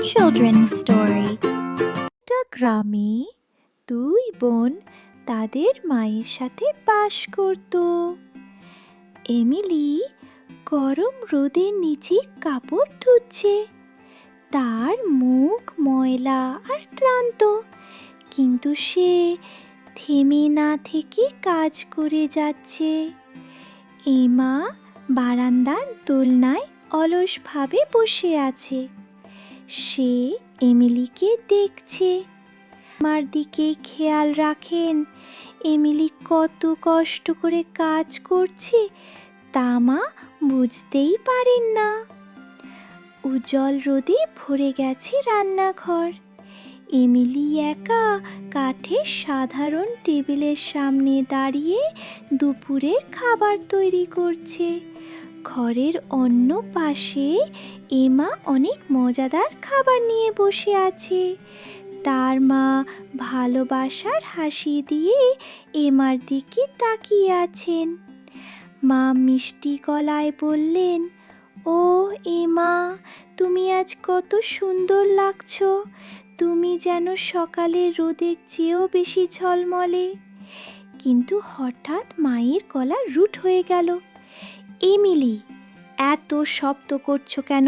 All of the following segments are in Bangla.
children's story. একটা গ্রামে দুই বোন তাদের মায়ের সাথে বাস করত। এমিলি গরম রোদের নিচে কাপড় ধুচ্ছে। তার মুখ ময়লা আর ক্লান্ত, কিন্তু সে থেমে না থেকে কাজ করে যাচ্ছে। এমা বারান্দার দোলনায় অলসভাবে বসে আছে। সে এমিলিকে দেখছে। আমার দিকে খেয়াল রাখেন, এমিলি কত কষ্ট করে কাজ করছে তা মা বুঝতেই পারেন না। উজ্জ্বল রোদে ভরে গেছে রান্নাঘর। এমিলি একা কাঠের সাধারণ টেবিলের সামনে দাঁড়িয়ে দুপুরের খাবার তৈরি করছে। ঘরের অন্য পাশে এমা অনেক মজাদার খাবার নিয়ে বসে আছে। তার মা ভালোবাসার হাসি দিয়ে এমার দিকে তাকিয়ে আছেন। মা মিষ্টি গলায় বললেন, ও এমা, তুমি আজ কত সুন্দর লাগছো। তুমি যেন সকালের রোদের চেয়েও বেশি ঝলমলে। কিন্তু হঠাৎ মায়ের গলা রুট হয়ে গেল। এমিলি, এত শব্দ করছো কেন?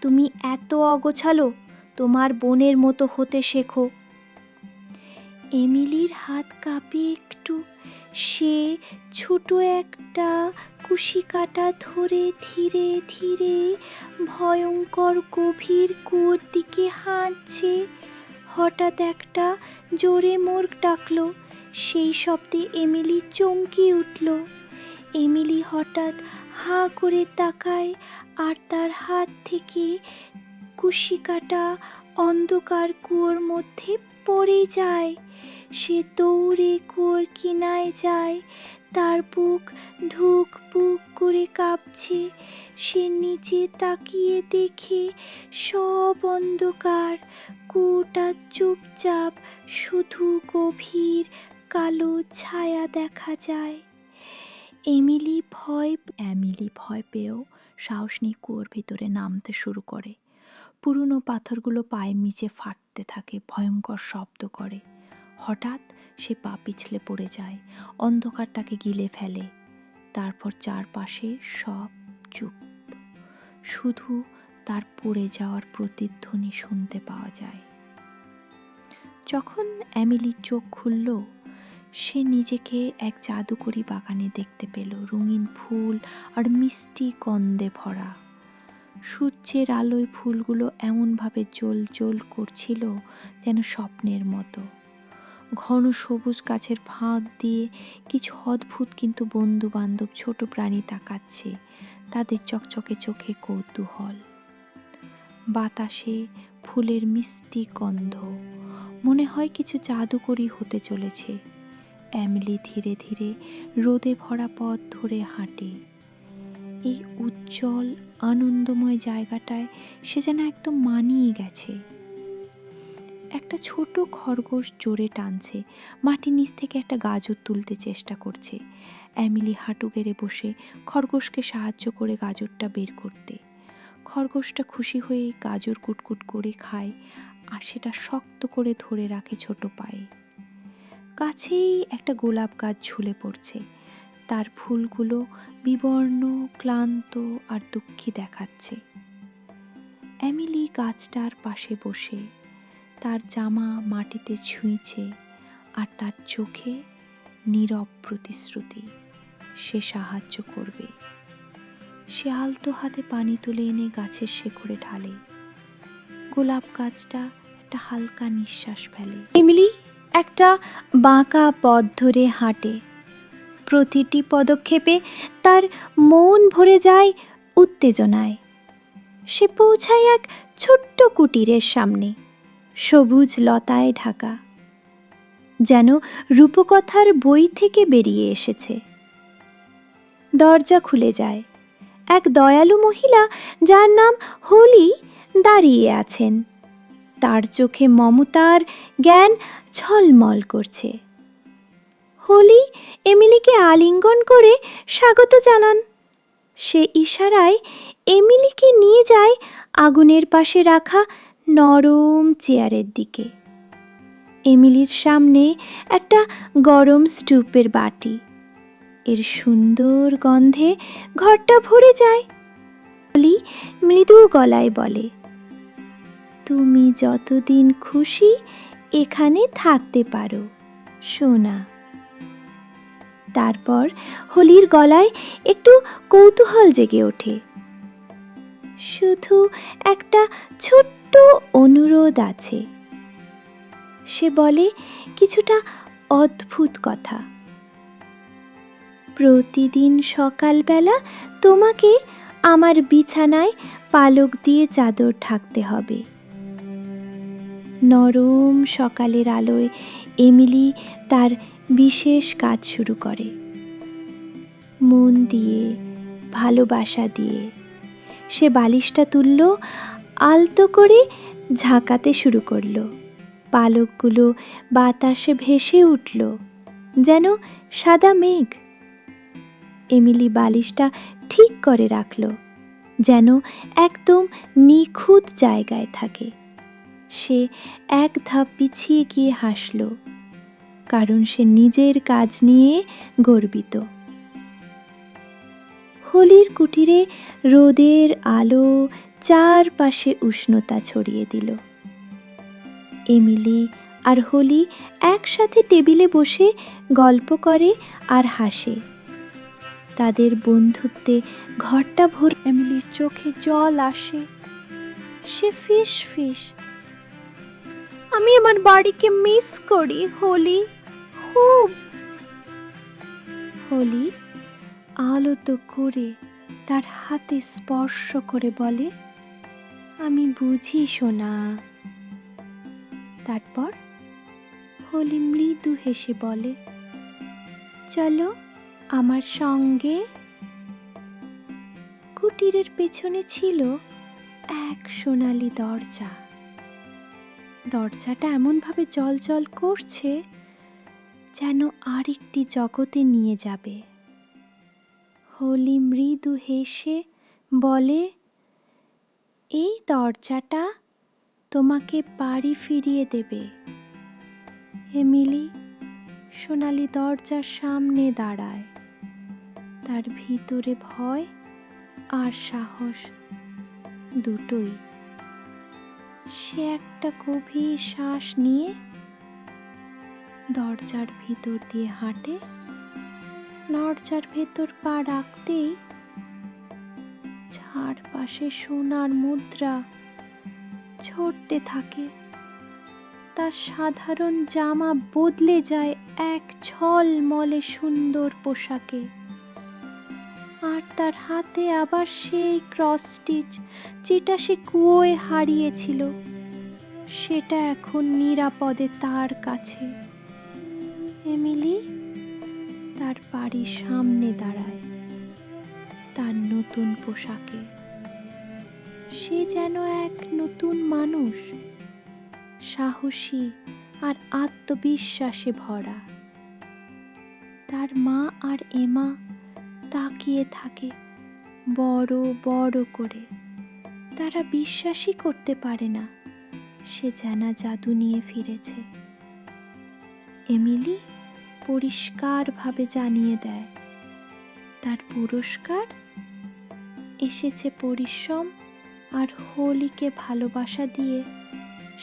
তুমি এত অগোছালো, তোমার বোনের মতো হতে শেখো। এমিলির হাত কাঁপে একটু। সে ছোট একটা কুশি কাঁটা ধরে ধীরে ধীরে ভয়ঙ্কর গভীর কুয়োর দিকে হাঁটছে। হঠাৎ একটা জোরে মোর ডাকলো। সেই শব্দে এমিলি চমকে উঠল। এমিলি হঠাৎ হাঁ করে তাকায়, আর তার হাত থেকে কুশি কাঁটা অন্ধকার কুয়োর মধ্যে পড়ে যায়। সে দৌড়ে কুয়োর কিনারে যায়। তার বুক ধুক বুক করে কাঁপছে। সে নিচে তাকিয়ে দেখে সব অন্ধকার। কুয়োটা চুপচাপ, শুধু গভীর কালো ছায়া দেখা যায়। এমিলি ভয় পেয়েও সাহস নিয়ে কুয়োর ভিতরে নামতে শুরু করে। পুরনো পাথরগুলো পায়ের নিচে ফাটতে থাকে, ভয়ঙ্কর শব্দ করে। হঠাৎ সে পা পিছলে পড়ে যায়। অন্ধকার তাকে গিলে ফেলে। তারপর চারপাশে সব চুপ, শুধু তার পড়ে যাওয়ার প্রতিধ্বনি শুনতে পাওয়া যায়। যখন এমিলি চোখ খুলল, সে নিজেকে এক জাদুকরি বাগানে দেখতে পেল, রঙিন ফুল আর মিষ্টি গন্ধে ভরা। সূর্যের আলোয় ফুলগুলো এমনভাবে জ্বল করছিল যেন স্বপ্নের মতো। ঘন সবুজ গাছের ফাঁক দিয়ে কিছু অদ্ভুত কিন্তু বন্ধু বান্ধব ছোট প্রাণী তাকাচ্ছে, তাদের চকচকে চোখে কৌতূহল। বাতাসে ফুলের মিষ্টি গন্ধ, মনে হয় কিছু জাদুকরি হতে চলেছে। এমিলি ধীরে ধীরে রোদে ভরা পথ ধরে হাঁটে। এই উজ্জ্বল আনন্দময় জায়গাটায় সে যেন একদম মানিয়ে গেছে। একটা ছোট খরগোশ জোরে টানছে, মাটির নিচ থেকে একটা গাজর তুলতে চেষ্টা করছে। এমিলি হাঁটু গেড়ে বসে খরগোশকে সাহায্য করে গাজরটা বের করতে। খরগোশটা খুশি হয়ে গাজর কুটকুট করে খায়, আর সেটা শক্ত করে ধরে রাখে ছোট পায়ে। কাছেই একটা গোলাপ গাছ ঝুলে পড়ছে। তার ফুলগুলো বিবর্ণ, ক্লান্ত আর দুঃখী দেখাচ্ছে। এমিলি গাছটার পাশে বসে তার জামা মাটিতে ছুঁইছে, আর তার চোখে নীরব প্রতিশ্রুতি, সে সাহায্য করবে। সে আলতো হাতে পানি তুলে এনে গাছের শেকড়ে ঢালে। গোলাপ গাছটা একটা হালকা নিঃশ্বাস ফেলে। এমিলি একটা বাঁকা পথ ধরে হাঁটে। প্রতিটি পদক্ষেপে তার মন ভরে যায় উত্তেজনায়। সে পৌঁছায় এক ছোট্ট কুটিরের সামনে, সবুজ লতায় ঢাকা, যেন রূপকথার বই থেকে বেরিয়ে এসেছে। দরজা খুলে যায়। এক দয়ালু মহিলা, যার নাম হোলি, দাঁড়িয়ে আছেন। তার চোখে মমতার জ্ঞান ঝলমল করছে। হোলি এমিলিকে আলিঙ্গন করে স্বাগত জানান। সে ইশারায় এমিলিকে নিয়ে যায় আগুনের পাশে রাখা নরম চেয়ারের দিকে। এমিলির সামনে একটা গরম স্টুপের বাটি। এর সুন্দর গন্ধে ঘরটা ভরে যায়। হলি মৃদু গলায় বলে, তুমি যতদিন খুশি এখানে থাকতে পারো সোনা। তারপর হলির গলায় একটু কৌতূহল জেগে ওঠে। শুধু একটা ছোট্ট অনুরোধ আছে। সে বলে কিছুটা অদ্ভুত কথা। প্রতিদিন সকালবেলা তোমাকে আমার বিছানায় পালক দিয়ে চাদর ঢাকতে হবে। নরম সকালের আলোয় এমিলি তার বিশেষ কাজ শুরু করে। মন দিয়ে, ভালোবাসা দিয়ে সে বালিশটা তুলল, আলতো করে ঝাঁকাতে শুরু করলো। পালকগুলো বাতাসে ভেসে উঠল যেন সাদা মেঘ। এমিলি বালিশটা ঠিক করে রাখল যেন একদম নিখুঁত জায়গায় থাকে। সে এক ধাপ পিছিয়ে গিয়ে হাসল, কারণ সে নিজের কাজ নিয়ে গর্বিত। হোলির কুটিরে রোদের আলো চারপাশে উষ্ণতা ছড়িয়ে দিল। এমিলি আর হোলি একসাথে টেবিলে বসে গল্প করে আর হাসে। তাদের বন্ধুত্বে ঘরটা ভরে। এমিলির চোখে জল আসে। সে ফিস ফিস, আমি আমার বাড়িকে মিস করি হোলি, খুব। হোলি আলতো করে তার হাতে স্পর্শ করে বলে, আমি বুঝি সোনা। তারপর হোলি মৃদু হেসে বলে, চলো আমার সঙ্গে। কুটিরের পেছনে ছিল এক সোনালি দরজা। দরজাটা এমনভাবে জ্বলজ্বল করছে যেন আরেকটি জগতে নিয়ে যাবে। হোলি মৃদু হেসে বলে, এই দরজাটা তোমাকে বাড়ি ফিরিয়ে দেবে। এমিলি সোনালি দরজার সামনে দাঁড়ায়। তার ভিতরে ভয় আর সাহস দুটোই। সে একটা গভীর শ্বাস নিয়ে দরজার ভিতর দিয়ে হাঁটে। দরজার ভেতর পা রাখতেই চারপাশে সোনার মুদ্রা ঝরতে থাকে। তার সাধারণ জামা বদলে যায় এক ঝলমলে সুন্দর পোশাকে। আর তার হাতে আবার সেই ক্রস স্টিচ যেটা সে কুয়োয় হারিয়েছিল, সেটা এখন নিরাপদে তার কাছে। এমিলি তার বাড়ির সামনে দাঁড়ায়, তার নতুন পোশাকে। সে যেন এক নতুন মানুষ, সাহসী আর আত্মবিশ্বাসে ভরা। তার মা আর এমা তাকিয়ে থাকে বড় বড় করে। তারা বিশ্বাসই করতে পারে না সে জানা জাদু নিয়ে ফিরেছে। এমিলি পরিষ্কারভাবে জানিয়ে দেয়, তার পুরস্কার এসেছে পরিশ্রম আর হোলিকে ভালোবাসা দিয়ে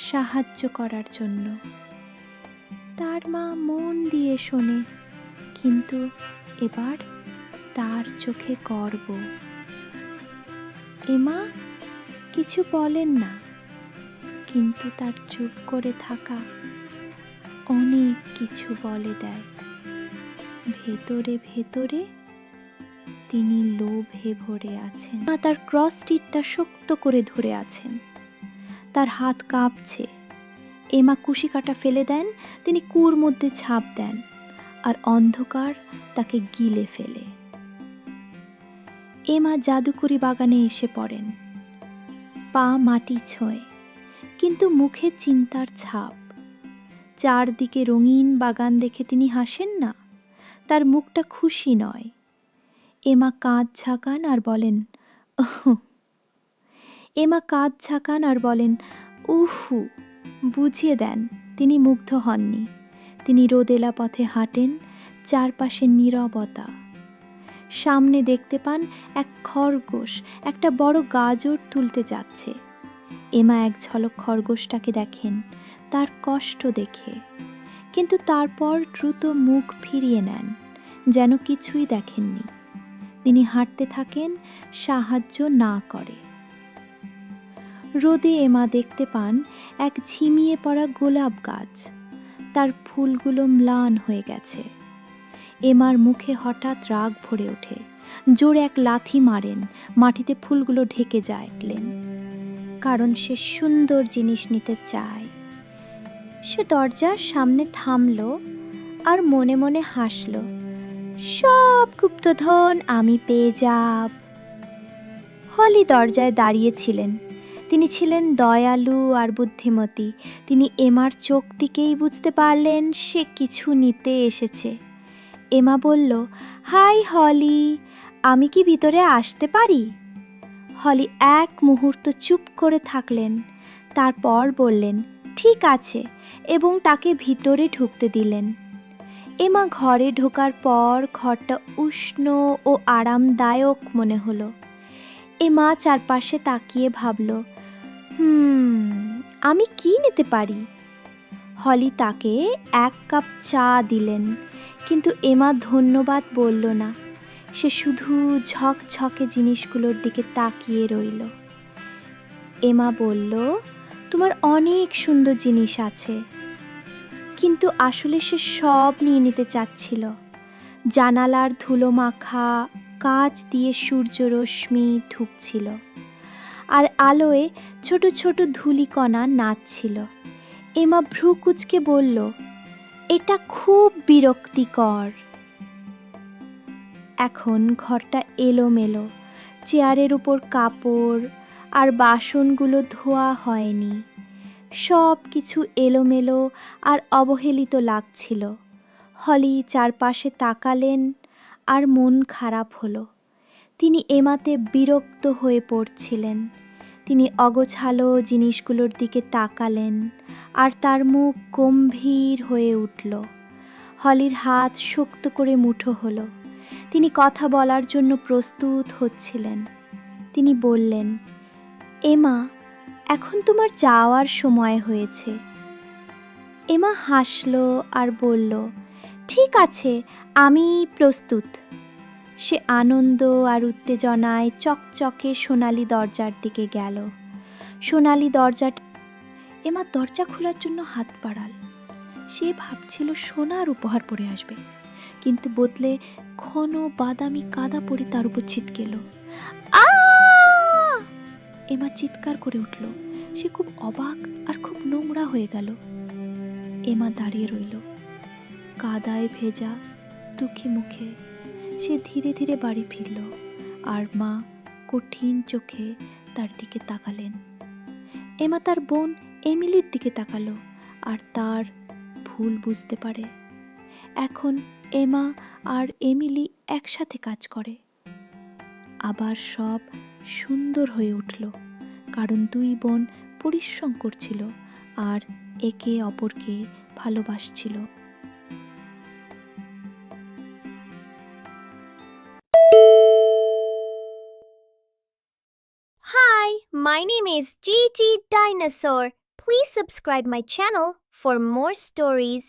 সাহায্য করার জন্য। তার মা মন দিয়ে শোনে, কিন্তু এবার তার চোখে গর্ব। এমা কিছু বলেন না, কিন্তু তার চুপ করে থাকা অনেক কিছু বলে দেয়। ভেতরে ভেতরে তিনি লোভে ভরে আছেন। মা তার ক্রস স্টিচটা শক্ত করে ধরে আছেন। তার হাত কাঁপছে। এমা কুশি কাটা ফেলে দেন, তিনি কুয়োর মধ্যে ঝাঁপ দেন, আর অন্ধকার তাকে গিলে ফেলে। এমা জাদুকরি বাগানে এসে পড়েন। পা মাটি ছোঁয়, কিন্তু মুখে চিন্তার ছাপ। চারদিকে রঙিন বাগান দেখে তিনি হাসেন না, তার মুখটা খুশি নয়। এমা কাঁধ ঝাঁকান আর বলেন, উহু বুঝিয়ে দেন। তিনি মুগ্ধ হননি। তিনি রোদেলা পথে হাঁটেন, চারপাশে নীরবতা। সামনে দেখতে পান এক খরগোশ একটা বড় গাজর তুলতে যাচ্ছে। এমা এক ঝলক খরগোশটাকে দেখেন, তার কষ্ট দেখে, কিন্তু তারপর দ্রুত মুখ ফিরিয়ে নেন, যেন কিছুই দেখেননি। তিনি হাঁটতে থাকেন, সাহায্য না করে। রোদে এমা দেখতে পান এক ঝিমিয়ে পড়া গোলাপ গাছ, তার ফুলগুলো ম্লান হয়ে গেছে। এমার মুখে হঠাৎ রাগ ভরে ওঠে, জোরে এক লাথি মারেন, মাটিতে ফুলগুলো ঢেকে যায়লেন। কারণ সে সুন্দর জিনিস নিতে চায়। সে দরজার সামনে থামল আর মনে মনে হাসল, সব গুপ্তধন আমি পেয়ে যাব। হলি দরজায় দাঁড়িয়েছিলেন। তিনি ছিলেন দয়ালু আর বুদ্ধিমতী। তিনি এমার চোখ দিকেই বুঝতে পারলেন সে কিছু নিতে এসেছে। এমা বলল, হাই হলি, আমি কি ভিতরে আসতে পারি? হলি এক মুহূর্ত চুপ করে থাকলেন, তারপর বললেন, ঠিক আছে, এবং তাকে ভিতরে ঢুকতে দিলেন। এমা ঘরে ঢোকার পর ঘরটা উষ্ণ ও আরামদায়ক মনে হলো। এমা চারপাশে তাকিয়ে ভাবল, আমি কি নিতে পারি? হলি তাকে এক কাপ চা দিলেন, কিন্তু এমা ধন্যবাদ বলল না। সে শুধু ঝকঝকে জিনিসগুলোর দিকে তাকিয়ে রইল। এমা বলল, তোমার অনেক সুন্দর জিনিস আছে। কিন্তু আসলে সে সব নিয়ে নিতে চাচ্ছিল। জানালার ধুলো মাখা কাঁচ দিয়ে সূর্যরশ্মি ঢুকছিল, আর আলোয় ছোট ছোট ধূলিকণা নাচছিল। এমা ভ্রু কুঁচকে বলল, এটা খুব বিরক্তিকর। এখন ঘরটা এলোমেলো, চেয়ারের উপর কাপড় আর বাসনগুলো ধোয়া হয়নি। সব কিছু এলোমেলো আর অবহেলিত লাগছিল। হলি চারপাশে তাকালেন আর মন খারাপ হলো। তিনি এমাতে বিরক্ত হয়ে পড়ছিলেন। তিনি অগোছালো জিনিসগুলোর দিকে তাকালেন আর তার মুখ গম্ভীর হয়ে উঠল। হলির হাত শক্ত করে মুঠো হলো। তিনি কথা বলার জন্য প্রস্তুত হচ্ছিলেন। তিনি বললেন, এমা, এখন তোমার যাওয়ার সময় হয়েছে। এমা হাসল আর বলল, ঠিক আছে, আমি প্রস্তুত। সে আনন্দ আর উত্তেজনায় চকচকে সোনালি দরজার দিকে গেল। সোনালি দরজাটা এমা দরজা খোলার জন্য হাত বাড়াল। সে ভাবছিল সোনার উপহার পরে আসবে, কিন্তু বদলে ঘন বাদামি কাদা পড়ে তার উপর ছিটকে এলো। এমা চিৎকার করে উঠল। সে খুব অবাক আর খুব নোংরা হয়ে গেল। এমা দাঁড়িয়ে রইল, কাদায় ভেজা, দুঃখী মুখে। সে ধীরে ধীরে বাড়ি ফিরল, আর মা কঠিন চোখে তার দিকে তাকালেন। এমা তার বোন এমিলির দিকে তাকালো আর তার ভুল বুঝতে পারে। এখন এমা আর এমিলি একসাথে কাজ করে। আবার সব সুন্দর হয়ে উঠল, কারণ দুই বোন পরিশ্রম করছিল আর একে অপরকে ভালোবাসছিল। Hi, my name is Gigi Dinosaur. Please subscribe my channel for more stories.